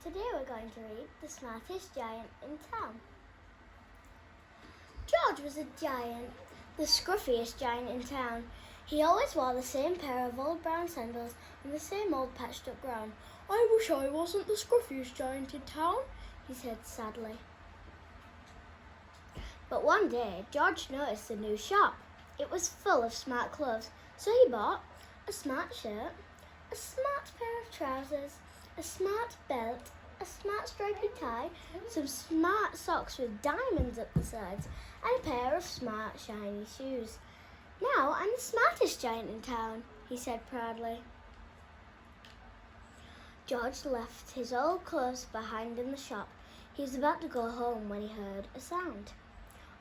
Today we're going to read The Smartest Giant in Town. George was a giant, the scruffiest giant in town. He always wore the same pair of old brown sandals and the same old patched up gown. "I wish I wasn't the scruffiest giant in town," he said sadly. But one day, George noticed a new shop. It was full of smart clothes, so he bought a smart shirt, a smart pair of trousers, a smart belt, a smart stripy tie, some smart socks with diamonds up the sides, and a pair of smart shiny shoes. "Now I'm the smartest giant in town," he said proudly. George left his old clothes behind in the shop. He was about to go home when he heard a sound.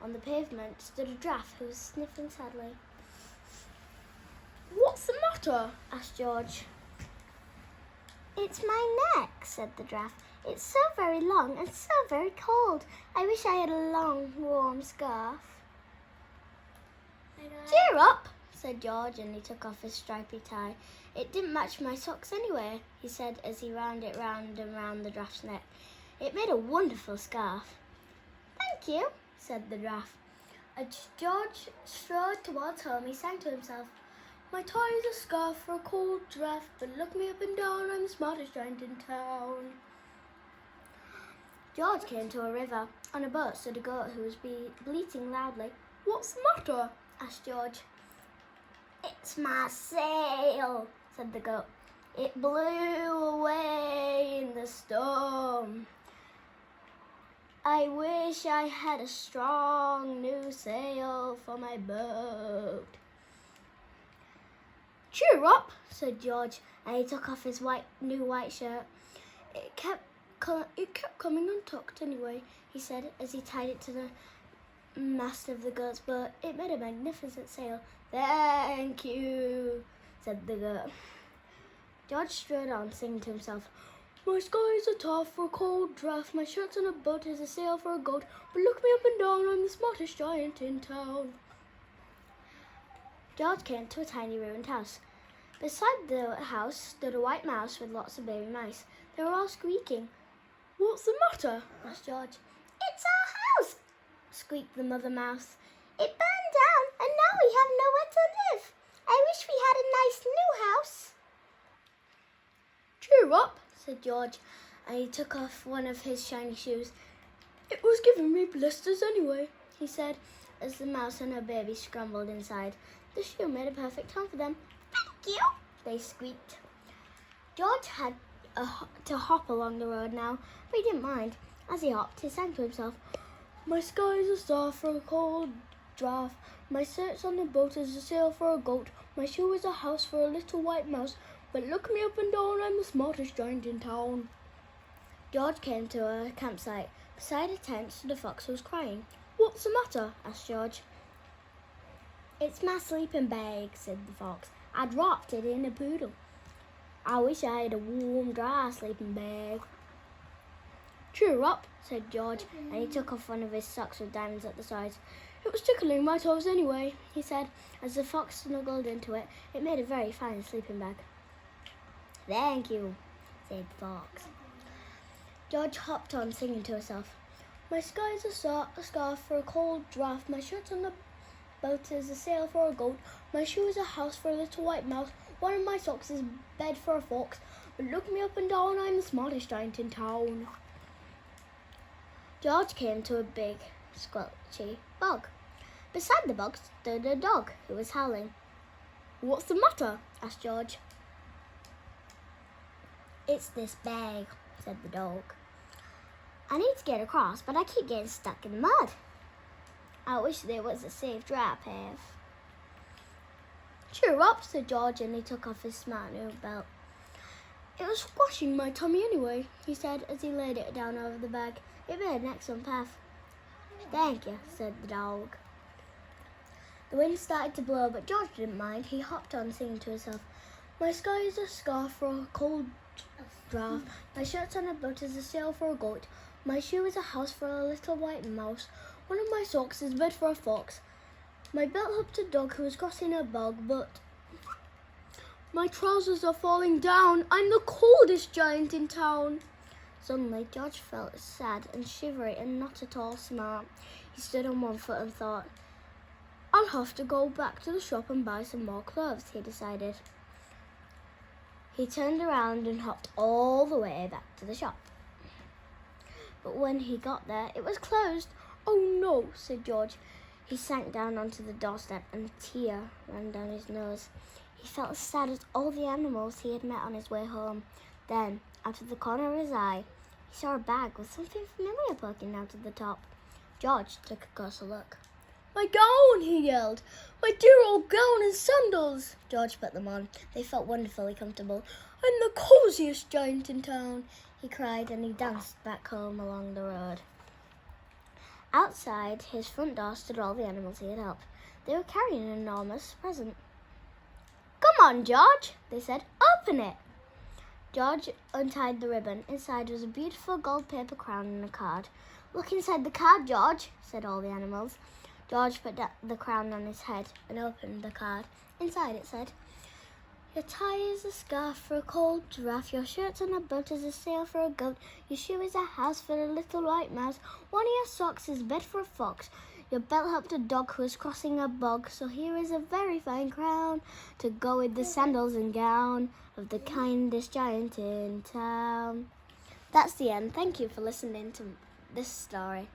On the pavement stood a giraffe who was sniffing sadly. "What's the matter?" asked George. "It's my neck," said the giraffe. "It's so very long and so very cold. I wish I had a long, warm scarf." "Cheer up," said George, and he took off his stripy tie. "It didn't match my socks anyway," he said as he wound it round and round the giraffe's neck. It made a wonderful scarf. "Thank you," said the giraffe. As George strode towards home, he sang to himself, "My tie is a scarf for a cold giraffe, but look me up and down, I'm the smartest giant in town." George came to a river. On a boat stood a goat who was bleating loudly. "What's the matter?" asked George. "It's my sail," said the goat. "It blew away in the storm. I wish I had a strong new sail for my boat." "Cheer up," said George, and he took off his new white shirt. It kept coming untucked anyway," he said as he tied it to the mast of the goat's boat. It made a magnificent sail. "Thank you," said the goat. George strode on, singing to himself, "My sky is a top for a cold draft, my shirt's on a boat is a sail for a goat, but look me up and down, I'm the smartest giant in town." George came to a tiny ruined house. Beside the house stood a white mouse with lots of baby mice. They were all squeaking. "What's the matter?" asked George. "It's our house," squeaked the mother mouse. "It burned down and now we have nowhere to live. I wish we had a nice new house." "Cheer up," said George, and he took off one of his shiny shoes. "It was giving me blisters anyway," he said, as the mouse and her baby scrambled inside. The shoe made a perfect home for them. "Thank you," they squeaked. George had to hop along the road now, but he didn't mind. As he hopped, he sang to himself, "My sky is a star for a cold draft, my shirt's on the boat is a sail for a goat, my shoe is a house for a little white mouse, but look me up and down, I'm the smartest giant in town." George came to a campsite. Beside a tent stood a fox who was crying. "What's the matter?" asked George. "It's my sleeping bag," said the fox. "I dropped it in a poodle. I wish I had a warm, dry sleeping bag." "Cheer up," said George, and he took off one of his socks with diamonds at the sides. "It was tickling my toes anyway," he said, as the fox snuggled into it. It made a very fine sleeping bag. "Thank you," said the fox. George hopped on, singing to himself, "My sky is a scarf for a cold draft, my shirt's on the boat is a sail for a goat, my shoe is a house for a little white mouse, one of my socks is bed for a fox, but look me up and down, I'm the smartest giant in town." George came to a big, squelchy bog. Beside the bog stood a dog who was howling. "What's the matter?" asked George. "It's this bag," said the dog. "I need to get across, but I keep getting stuck in the mud. I wish there was a safe dry path." "Cheer up," said George, and he took off his smart new belt. "It was squashing my tummy anyway," he said as he laid it down over the bag. It made an excellent path. "Thank you," said the dog. The wind started to blow, but George didn't mind. He hopped on, singing to himself, "My sky is a scarf for a cold draft, my shirt's on a boat is a sail for a goat, my shoe is a house for a little white mouse, one of my socks is bed for a fox, my belt helped a dog who was crossing a bog, but my trousers are falling down, I'm the coldest giant in town." Suddenly, George felt sad and shivery and not at all smart. He stood on one foot and thought, "I'll have to go back to the shop and buy some more clothes," he decided. He turned around and hopped all the way back to the shop. But when he got there, it was closed. "Oh no," said George. He sank down onto the doorstep and a tear ran down his nose. He felt as sad as all the animals he had met on his way home. Then, out of the corner of his eye, he saw a bag with something familiar poking out of the top. George took a closer look. "My gown!" he yelled. "My dear old gown and sandals!" George put them on. They felt wonderfully comfortable. "I'm the cosiest giant in town," he cried, and he danced back home along the road. Outside his front door stood all the animals he had helped. They were carrying an enormous present. "Come on, George," they said. "Open it." George untied the ribbon. Inside was a beautiful gold paper crown and a card. "Look inside the card, George," said all the animals. George put the crown on his head and opened the card. Inside it said, "Your tie is a scarf for a cold giraffe. Your shirt's on a boat is a sail for a goat. Your shoe is a house for a little white mouse. One of your socks is a bed for a fox. Your belt helped a dog who was crossing a bog. So here is a very fine crown to go with the sandals and gown of the kindest giant in town." That's the end. Thank you for listening to this story.